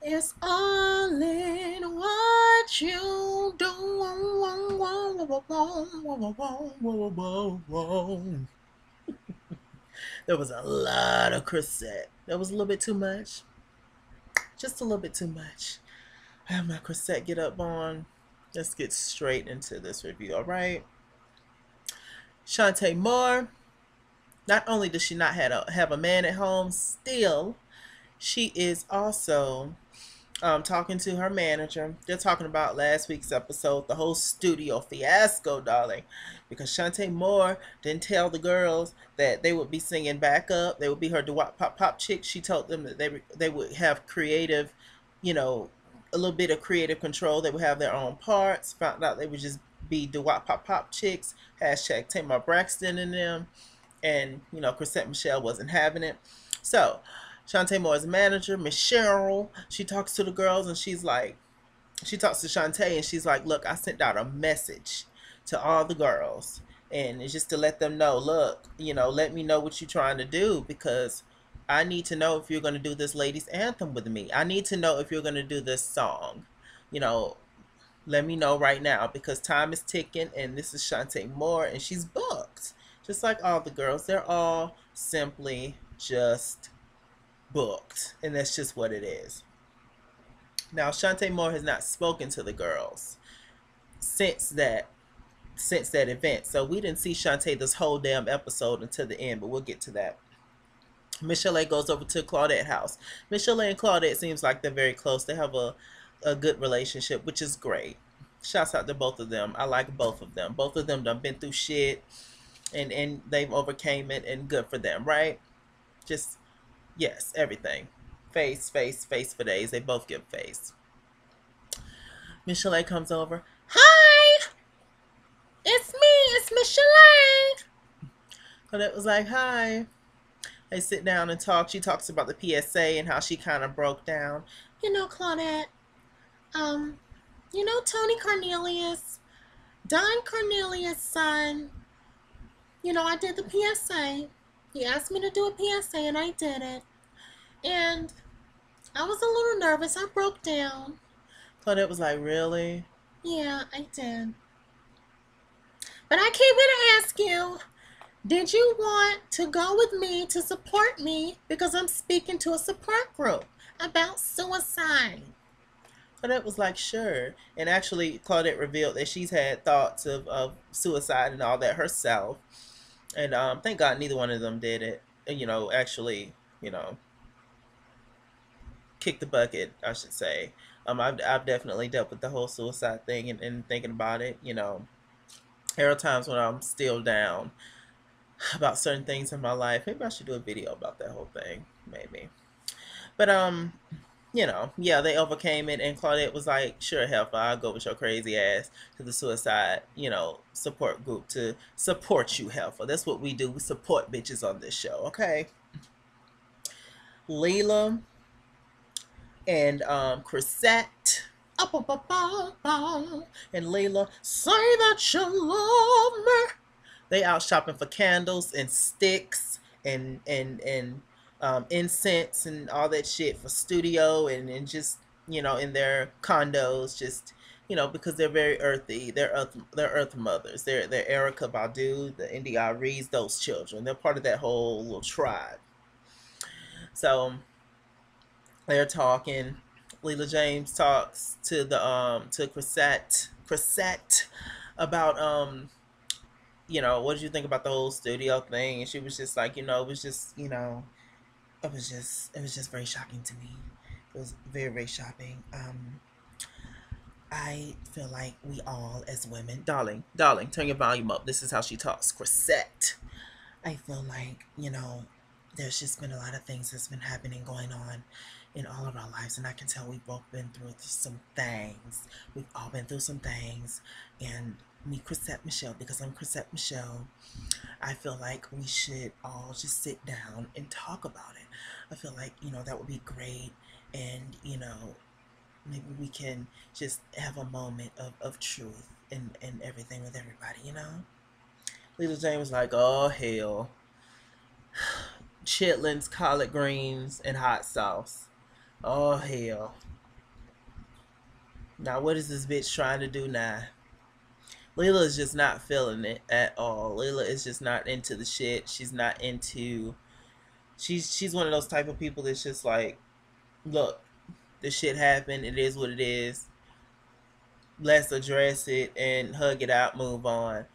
It's all in what you do. There was a lot of Chrisette. That was a little bit too much. Just a little bit too much. I have my Chrisette get up on. Let's get straight into this review, all right? Shantae Moore. Not only does she not have a man at home, still, she is also talking to her manager. They're talking about last week's episode, the whole studio fiasco, darling, because Shantae Moore didn't tell the girls that they would be singing backup. They would be her doo-wop pop pop chick. She told them that they would have creative, you know, a little bit of creative control. They would have their own parts. Found out they would just be doo-wop pop pop chicks. Hashtag Tamar Braxton in them. And, you know, Chrisette Michele wasn't having it. So Shantae Moore's manager, Miss Cheryl, she talks to the girls and she's like, she talks to Shantae and she's like, look, I sent out a message to all the girls. And it's just to let them know, look, you know, let me know what you're trying to do, because I need to know if you're going to do this ladies anthem with me. I need to know if you're going to do this song. You know, let me know right now, because time is ticking and this is Shantae Moore and she's booked. Just like all the girls, they're all simply just booked, and that's just what it is. Now, Shantae Moore has not spoken to the girls since that event, so we didn't see Shantae this whole damn episode until the end, but we'll get to that. Michelle goes over to Claudette's house. Michelle and Claudette seems like they're very close. They have a good relationship, which is great. Shouts out to both of them. I like both of them. Both of them done been through shit, and they've overcame it, and good for them, right? Just, yes, everything. Face for days. They both give face. Michelle comes over. Hi! It's me, it's Michelle. Claudette was like, hi. They sit down and talk. She talks about the PSA and how she kind of broke down. You know, Claudette, you know Tony Cornelius, Don Cornelius' son. You know, I did the PSA. He asked me to do a PSA and I did it. And I was a little nervous. I broke down. Claudette was like, really? Yeah, I did. But I came here to ask you, did you want to go with me to support me, because I'm speaking to a support group about suicide? Claudette was like, sure. And actually, Claudette revealed that she's had thoughts of suicide and all that herself. And thank God neither one of them did it. You know, actually, you know, kick the bucket, I should say. I've definitely dealt with the whole suicide thing, and thinking about it. You know, there are times when I'm still down about certain things in my life. Maybe I should do a video about that whole thing. Maybe. But you know, yeah, they overcame it, and Claudette was like, sure, Heifer, I'll go with your crazy ass to the suicide, you know, support group to support you, Heifer. That's what we do. We support bitches on this show, okay? Leela and Chrisette. And Layla, say that you love me. They out shopping for candles and sticks and incense and all that shit for studio, and just, you know, in their condos, just, you know, because they're very earthy. They're earth mothers. They're Erica Badu, the India Rees, those children. They're part of that whole little tribe. So they're talking. Leela James talks to the to Chrisette about you know, what did you think about the whole studio thing? And she was just like, you know, it was just, you know, it was just very shocking to me. It was very, very shocking. I feel like we all as women, darling, turn your volume up. This is how she talks, Chrisette. I feel like, you know, there's just been a lot of things that's been happening, going on in all of our lives, and I can tell we've both been through some things. We've all been through some things, and me, Chrisette Michele, because I'm Chrisette Michele, I feel like we should all just sit down and talk about it. I feel like, you know, that would be great, and, you know, maybe we can just have a moment of truth and everything with everybody, you know? Lila Jane was like, oh, hell. Chitlins, collard greens, and hot sauce. Oh, hell. Now, what is this bitch trying to do now? Layla is just not feeling it at all. Layla is just not into the shit. She's not into. She's one of those type of people that's just like, look, this shit happened. It is what it is. Let's address it and hug it out. Move on.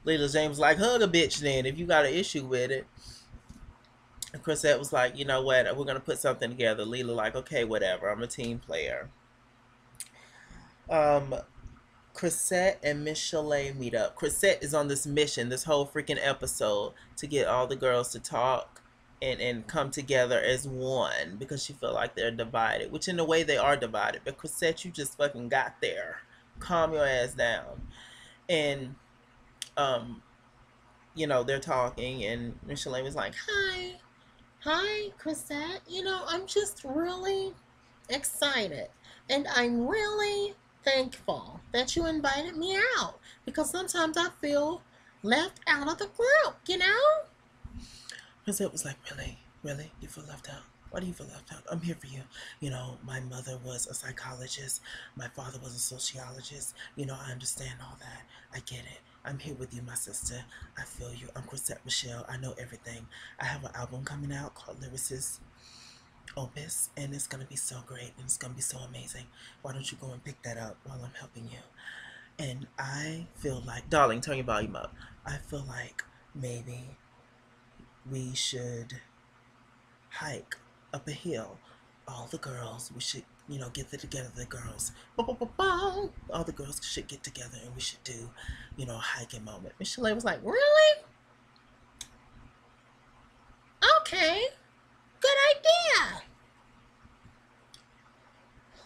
Layla James like, hug a bitch then if you got an issue with it. And Chrisette was like, you know what? We're gonna put something together. Layla like, okay, whatever. I'm a team player. Um, Chrisette and Miss Chalet meet up. Chrisette is on this mission, this whole freaking episode, to get all the girls to talk and come together as one because she feel like they're divided, which in a way they are divided. But Chrisette, you just fucking got there. Calm your ass down. And um, they're talking and Miss Chalet was like, hi. Hi, Chrisette. I'm just really excited. And I'm really thankful that you invited me out because sometimes I feel left out of the group. Chrisette was like, really? Really? You feel left out? Why do you feel left out? I'm here for you. My mother was a psychologist. My father was a sociologist. I understand all that. I get it. I'm here with you, my sister. I feel you. I'm Chrisette Michelle. I know everything. I have an album coming out called Lyricist Opus, and it's going to be so great, and it's going to be so amazing. Why don't you go and pick that up while I'm helping you? And I feel like, darling, turn your volume up. I feel like maybe we should hike up a hill. All the girls, we should, get together, the girls. All the girls should get together and we should do, a hiking moment. Miss Chalet was like, really? Okay. Good idea.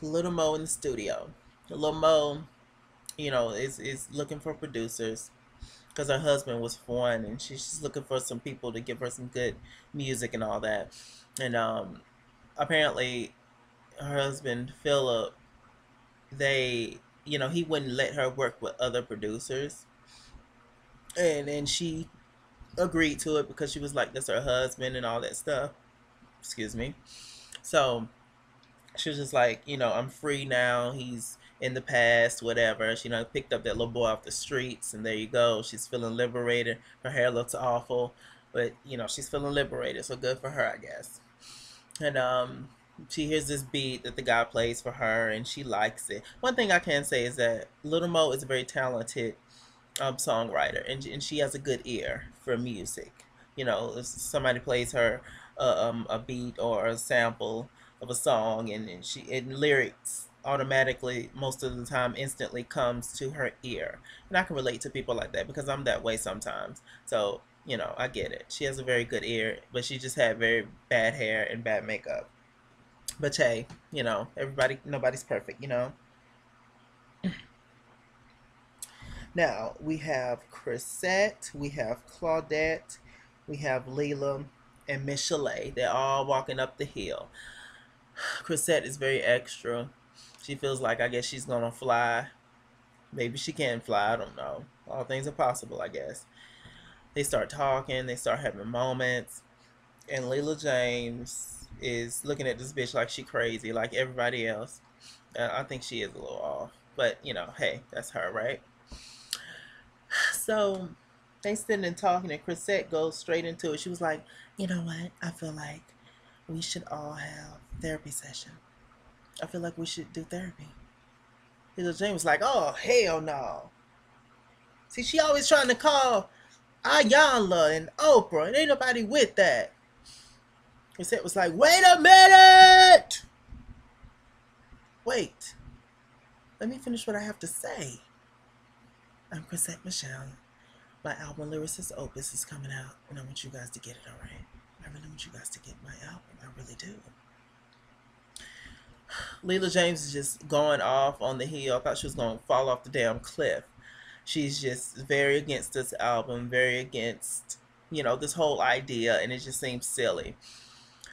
Little Mo in the studio. Little Mo, is looking for producers because her husband was foreign and she's looking for some people to give her some good music and all that. And apparently her husband Philip, he wouldn't let her work with other producers, and then she agreed to it because she was like, that's her husband and all that stuff. Excuse me. So she was just like, I'm free now. He's in the past, whatever. She picked up that little boy off the streets, and there you go. She's feeling liberated. Her hair looks awful, but she's feeling liberated. So good for her, I guess. And she hears this beat that the guy plays for her, and she likes it. One thing I can say is that Little Mo is a very talented songwriter, and she has a good ear for music. If somebody plays her a beat or a sample of a song, and lyrics automatically most of the time instantly comes to her ear, and I can relate to people like that because I'm that way sometimes. So I get it. She has a very good ear, but she just had very bad hair and bad makeup. But hey, nobody's perfect. Now we have Chrisette, we have Claudette, we have Leela, and Miss Chalet. They're all walking up the hill. Chrisette is very extra. She feels like, I guess, she's gonna fly. Maybe she can fly. I don't know. All things are possible, I guess. They start talking. They start having moments. And Leela James is looking at this bitch like she crazy, like everybody else. I think she is a little off. But, hey, that's her, right? So they sitting and talking, and Chrisette goes straight into it. She was like, you know what? I feel like we should all have therapy session. I feel like we should do therapy. Leela James was like, oh, hell no. See, she always trying to call Ayanla and Oprah, and ain't nobody with that. Chrisette was like, wait a minute! Wait. Let me finish what I have to say. I'm Chrisette Michelle. My album Lyricist Opus is coming out, and I want you guys to get it, alright? I really want you guys to get my album. I really do. Leela James is just going off on the hill. I thought she was going to fall off the damn cliff. She's just very against this album, very against, this whole idea, and it just seems silly.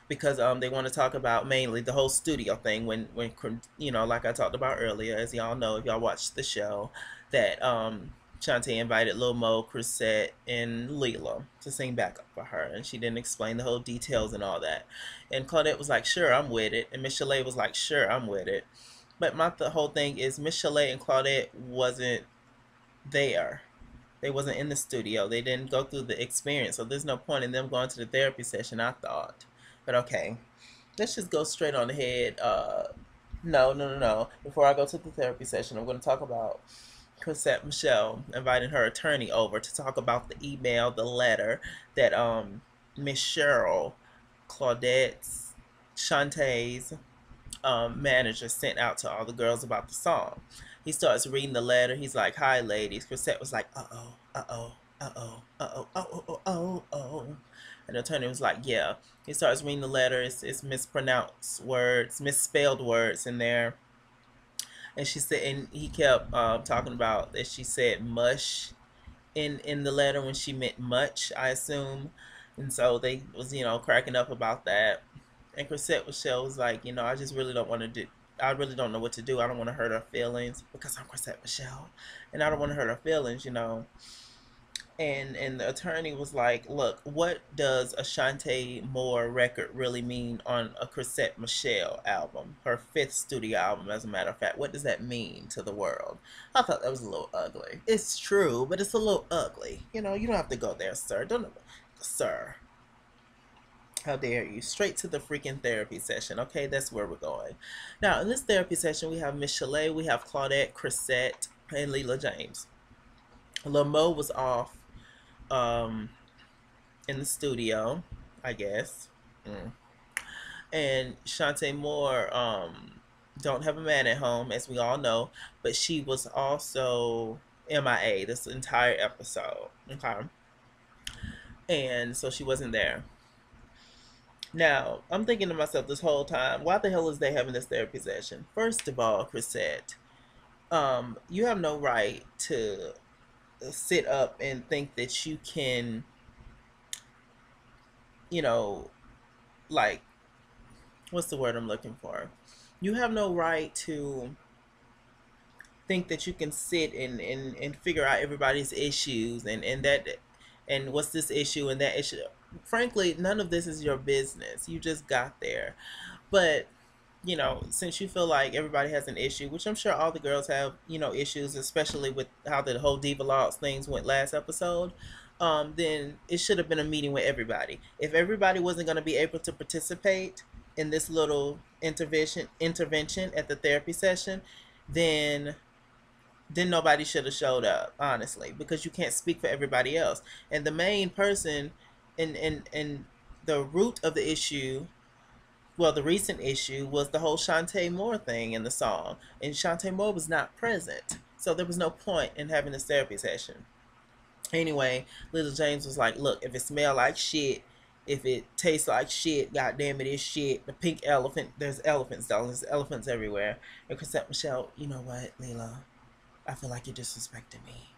Because they want to talk about mainly the whole studio thing when like I talked about earlier, as y'all know if y'all watched the show, that Shantae invited Lil Mo, Chrisette, and Leela to sing backup for her, and she didn't explain the whole details and all that. And Claudette was like, sure, I'm with it. And Miss Chalet was like, sure, I'm with it. But the whole thing is Miss Chalet and Claudette wasn't there. They wasn't in the studio. They didn't go through the experience. So there's no point in them going to the therapy session, I thought. But okay. Let's just go straight on ahead. No, no, no, no. Before I go to the therapy session, I'm going to talk about Chrisette Michelle inviting her attorney over to talk about the email, the letter that Miss Cheryl, Claudette's, Shantae's manager sent out to all the girls about the song. He starts reading the letter. He's like, "Hi, ladies." Chrisette was like, "Uh oh, uh oh, uh oh, uh oh, oh oh oh oh." And the attorney was like, "Yeah." He starts reading the letter. It's mispronounced words, misspelled words in there. And she said, and he kept talking about that she said mush in the letter when she meant much, I assume. And so they was cracking up about that. And Chrisette Michelle was like, I just really don't want to do. I really don't know what to do. I don't want to hurt her feelings because I'm Chrisette Michelle, and I don't want to hurt her feelings. And the attorney was like, "Look, what does a Shantae Moore record really mean on a Chrisette Michelle album, her fifth studio album, as a matter of fact? What does that mean to the world?" I thought that was a little ugly. It's true, but it's a little ugly. You don't have to go there, sir. Don't, sir. How dare you? Straight to the freaking therapy session. Okay, that's where we're going. Now, in this therapy session, we have Miss Chalet, we have Claudette, Chrisette, and Leela James. Lil Mo was off um, in the studio, I guess. And Shantae Moore don't have a man at home, as we all know, but she was also MIA this entire episode. Okay. And so she wasn't there. Now, I'm thinking to myself this whole time, why the hell is they having this therapy session? First of all, Chrisette, you have no right to sit up and think that you can, you know, like, what's the word I'm looking for? You have no right to think that you can sit and figure out everybody's issues and what's this issue and that issue. Frankly, none of this is your business. You just got there. But since you feel like everybody has an issue, which I'm sure all the girls have, issues, especially with how the whole Diva Laws things went last episode, then it should have been a meeting with everybody. If everybody wasn't going to be able to participate in this little intervention at the therapy session, then nobody should have showed up, honestly, because you can't speak for everybody else. And the main person in the root of the issue, well, the recent issue was the whole Shantae Moore thing in the song, and Shantae Moore was not present, so there was no point in having this therapy session. Anyway, Little James was like, "Look, if it smell like shit, if it tastes like shit, goddamn it is shit. The pink elephant, there's elephants, darling. There's elephants everywhere." And Chrisette Michelle, you know what, Leela? I feel like you're disrespecting me,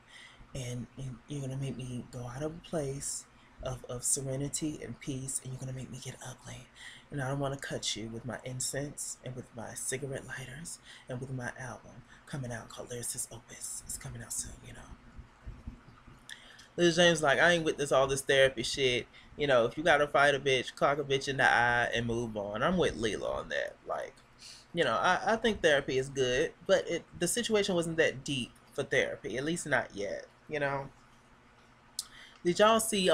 and you're gonna make me go out of a place of serenity and peace, and you're gonna make me get ugly. And I don't want to cut you with my incense and with my cigarette lighters and with my album coming out called Lyricist Opus. It's coming out soon. Liz James like, "I ain't with all this therapy shit. If you gotta fight a bitch, clock a bitch in the eye and move on." I'm with Leela on that. Like, I think therapy is good, but the situation wasn't that deep for therapy, at least not yet. Did y'all see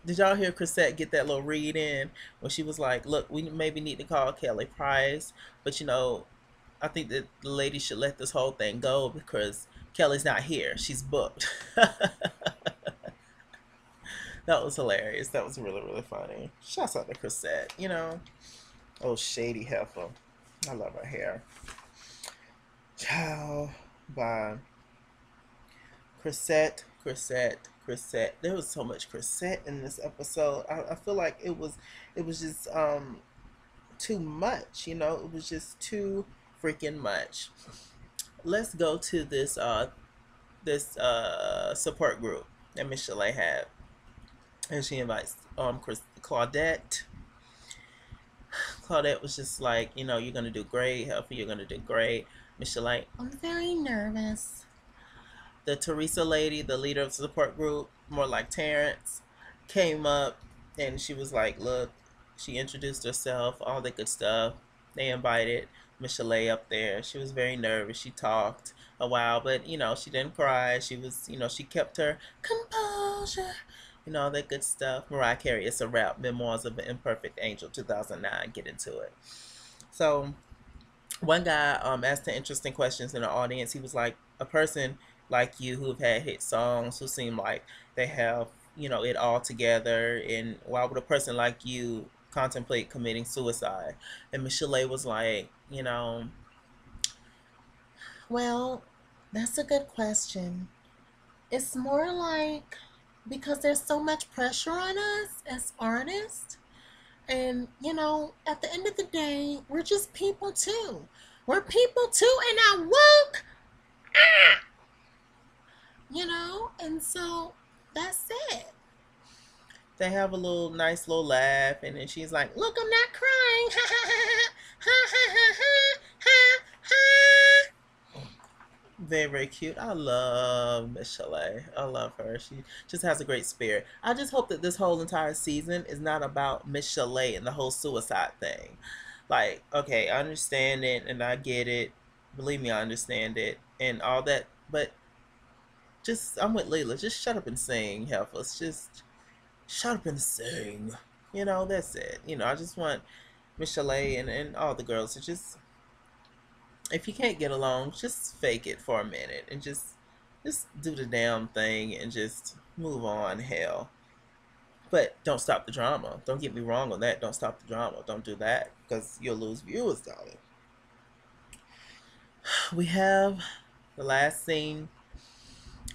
did y'all hear Chrisette get that little read in when she was like, "Look, we maybe need to call Kelly Price, but I think that the lady should let this whole thing go because Kelly's not here. She's booked." That was hilarious. That was really, really funny. Shouts out to Chrisette. Oh, shady heifer. I love her hair. Ciao. Bye. Chrisette. There was so much Chrisette in this episode. I feel like it was just too much. It was just too freaking much. Let's go to this support group that Miss Chalet had, and she invites Claudette. Claudette was just like, "You're gonna do great, Healthy. You're gonna do great." Miss Chalet, "I'm very nervous." The Teresa lady, the leader of the support group, more like Terrence, came up and she was like, "Look," she introduced herself, all that good stuff. They invited Michelle up there. She was very nervous. She talked a while, but she didn't cry. She was, she kept her composure. All that good stuff. Mariah Carey, It's a Wrap, Memoirs of an Imperfect Angel, 2009. Get into it. So one guy asked the interesting questions in the audience. He was like, a person like you who've had hit songs, who seem like they have, it all together, and why would a person like you contemplate committing suicide? And Michelle was like, well, that's a good question. It's more like because there's so much pressure on us as artists. And, at the end of the day, we're just people too. We're people too, and I woke, and so that's it. They have a little nice little laugh, and then she's like, "Look, I'm not crying." Ha ha ha ha ha ha ha ha. Very, very cute. I love Miss Chalet. I love her. She just has a great spirit. I just hope that this whole entire season is not about Miss Chalet and the whole suicide thing. Like, okay, I understand it and I get it. Believe me, I understand it and all that. But just, I'm with Leela. Just shut up and sing, Heifers. Just shut up and sing. That's it. I just want Miss Chalet and all the girls to just, if you can't get along, just fake it for a minute and just do the damn thing and just move on. Hell, but don't stop the drama. Don't get me wrong on that. Don't stop the drama. Don't do that because you'll lose viewers, darling. We have the last scene.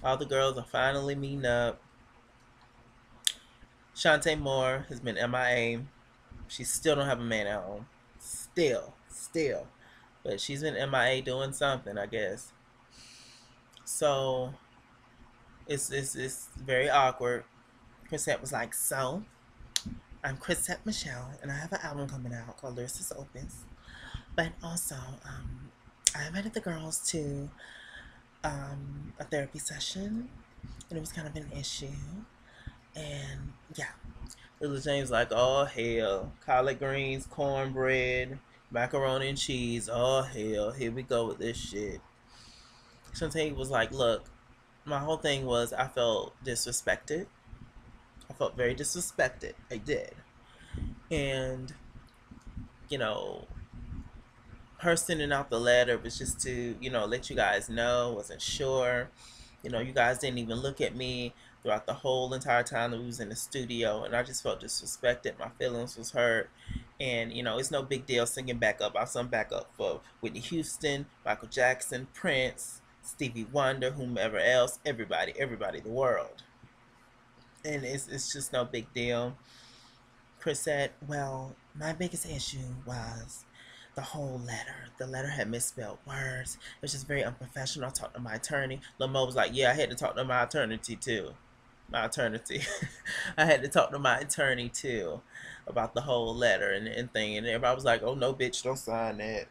All the girls are finally meeting up. Shantae Moore has been MIA. She still don't have a man at home. Still. But she's been MIA doing something, I guess. So it's very awkward. Chrisette was like, "So, I'm Chrisette Michelle, and I have an album coming out called Lyricist Opus. But also, I invited the girls to a therapy session, and it was kind of an issue. And yeah, Little James like, oh hell, collard greens, cornbread, macaroni and cheese. Oh hell, here we go with this shit." Shantae was like, "Look, my whole thing was I felt disrespected. I felt very disrespected. I did. And, you know, her sending out the letter was just to, let you guys know, wasn't sure. You guys didn't even look at me throughout the whole entire time that we was in the studio, and I just felt disrespected. My feelings was hurt. And, it's no big deal singing backup. I'll sing backup for Whitney Houston, Michael Jackson, Prince, Stevie Wonder, whomever else, everybody, the world. And it's just no big deal." Chris said, "Well, my biggest issue was the whole letter. The letter had misspelled words. It was just very unprofessional. I talked to my attorney." Lamo was like, "Yeah, I had to talk to my attorney too. My attorney." I had to talk to my attorney too about the whole letter and thing. And everybody was like, "Oh no, bitch, don't sign that."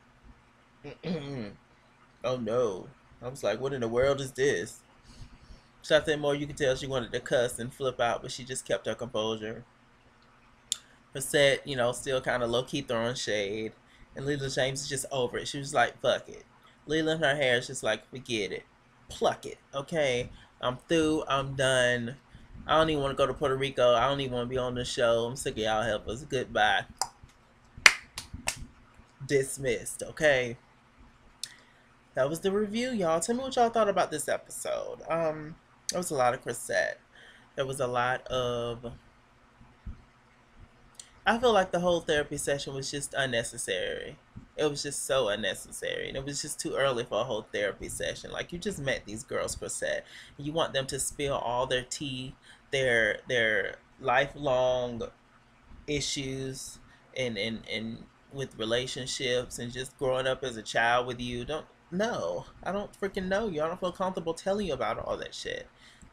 Oh no. I was like, what in the world is this? Shot more, you could tell she wanted to cuss and flip out, but she just kept her composure. Set, still kind of low key throwing shade. And Leela James is just over it. She was like, fuck it. Leela in her hair is just like, forget it. Pluck it, okay? I'm through. I'm done. I don't even want to go to Puerto Rico. I don't even want to be on the show. I'm sick of y'all helpers. Goodbye. Dismissed, okay? That was the review, y'all. Tell me what y'all thought about this episode. There was a lot of Chrisette. There was a lot of... I feel like the whole therapy session was just unnecessary. It was just so unnecessary. And it was just too early for a whole therapy session. Like, you just met these girls, Chrisette. You want them to spill all their tea, their lifelong issues and with relationships and just growing up as a child with you. I don't freaking know you. I don't feel comfortable telling you about all that shit.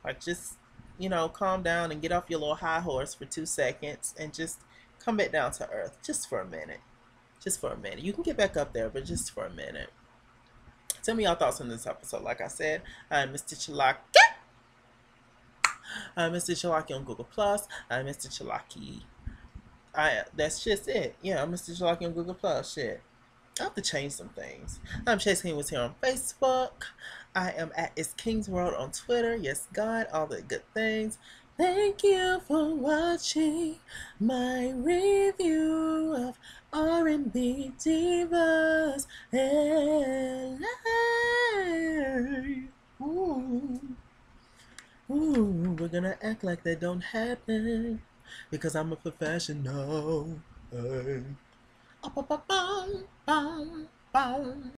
Like, just, calm down and get off your little high horse for 2 seconds and just come back down to earth just for a minute. Just for a minute. You can get back up there, but just for a minute. Tell me your thoughts on this episode. Like I said, I'm Mr. Chalaki. I'm Mr. Chalaki on Google Plus. I'm Mr. Chalaki. That's just it. Yeah, I'm Mr. Chalaki on Google Plus. Shit. I have to change some things. I'm Chase King was here on Facebook. I am at It's King's World on Twitter. Yes, God, all the good things. Thank you for watching my review of R&B Divas. LA. Ooh, ooh, we're gonna act like that don't happen because I'm a professional. Hey. Bum, bum, bum, bum.